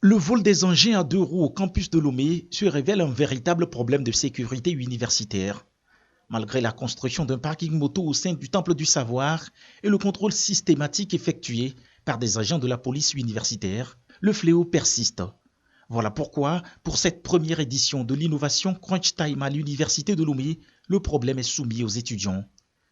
Le vol des engins à 2 roues au campus de Lomé se révèle un véritable problème de sécurité universitaire. Malgré la construction d'un parking moto au sein du Temple du Savoir et le contrôle systématique effectué par des agents de la police universitaire, le fléau persiste. Voilà pourquoi, pour cette première édition de l'innovation Crunch Time à l'université de Lomé, le problème est soumis aux étudiants.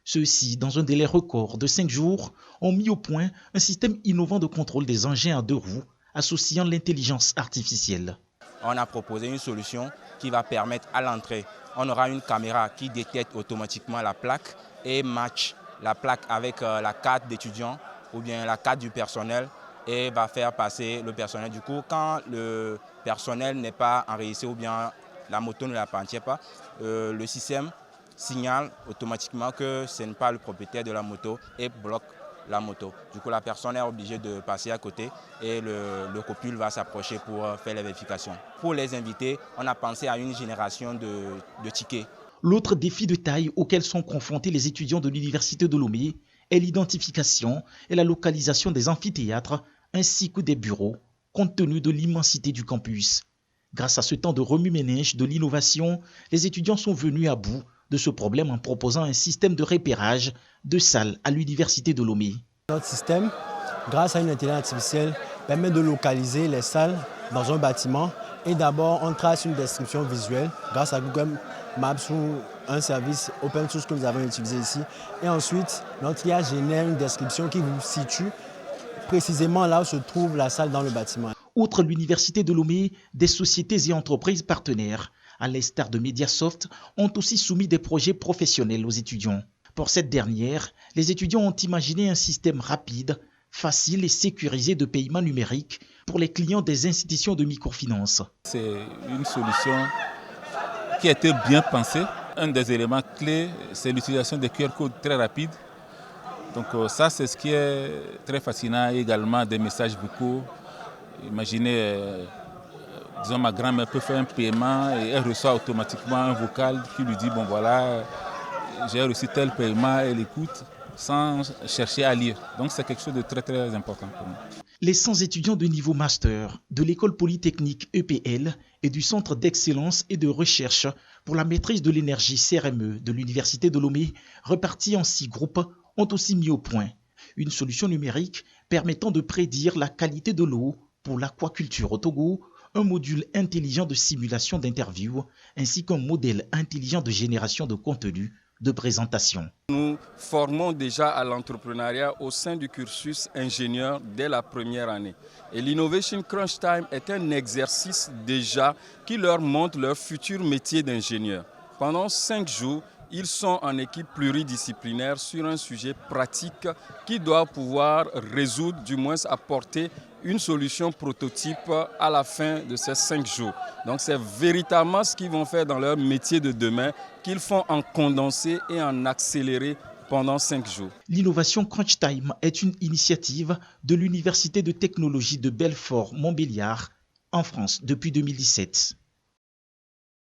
Ceux-ci, dans un délai record de 5 jours, ont mis au point un système innovant de contrôle des engins à 2 roues, associant l'intelligence artificielle. On a proposé une solution qui va permettre à l'entrée, on aura une caméra qui détecte automatiquement la plaque et match la plaque avec la carte d'étudiant ou bien la carte du personnel et va faire passer le personnel. Du coup, quand le personnel n'est pas enregistré ou bien la moto ne l'appartient pas, le système signale automatiquement que ce n'est pas le propriétaire de la moto et bloque la moto. Du coup, la personne est obligée de passer à côté et le copule va s'approcher pour faire les vérifications. Pour les invités, on a pensé à une génération de tickets. L'autre défi de taille auquel sont confrontés les étudiants de l'université de Lomé est l'identification et la localisation des amphithéâtres ainsi que des bureaux, compte tenu de l'immensité du campus. Grâce à ce temps de remue-ménage de l'innovation, les étudiants sont venus à bout de ce problème en proposant un système de repérage de salles à l'université de Lomé. Notre système, grâce à une intelligence artificielle, permet de localiser les salles dans un bâtiment et d'abord on trace une description visuelle grâce à Google Maps ou un service open source que nous avons utilisé ici. Et ensuite, notre IA génère une description qui vous situe précisément là où se trouve la salle dans le bâtiment. Outre l'université de Lomé, des sociétés et entreprises partenaires, à l'instar de Mediasoft, ont aussi soumis des projets professionnels aux étudiants. Pour cette dernière, les étudiants ont imaginé un système rapide, facile et sécurisé de paiement numérique pour les clients des institutions de microfinance. C'est une solution qui a été bien pensée. Un des éléments clés, c'est l'utilisation des QR codes très rapides. Donc ça, c'est ce qui est très fascinant. Également des messages vocaux. Imaginez, disons, ma grand-mère peut faire un paiement et elle reçoit automatiquement un vocal qui lui dit, bon voilà, j'ai reçu tel paiement, elle écoute sans chercher à lire. Donc c'est quelque chose de très très important pour nous. Les 100 étudiants de niveau master de l'école polytechnique EPL et du Centre d'excellence et de recherche pour la maîtrise de l'énergie CRME de l'université de Lomé, repartis en 6 groupes, ont aussi mis au point une solution numérique permettant de prédire la qualité de l'eau pour l'aquaculture au Togo, un module intelligent de simulation d'interview ainsi qu'un modèle intelligent de génération de contenu de présentation. Nous formons déjà à l'entrepreneuriat au sein du cursus ingénieur dès la première année. Et l'Innovation Crunch Time est un exercice déjà qui leur montre leur futur métier d'ingénieur. Pendant 5 jours, ils sont en équipe pluridisciplinaire sur un sujet pratique qui doit pouvoir résoudre, du moins apporter une solution prototype à la fin de ces 5 jours. Donc c'est véritablement ce qu'ils vont faire dans leur métier de demain, qu'ils font en condensé et en accéléré pendant 5 jours. L'innovation Crunch Time est une initiative de l'Université de technologie de Belfort-Montbéliard en France depuis 2017.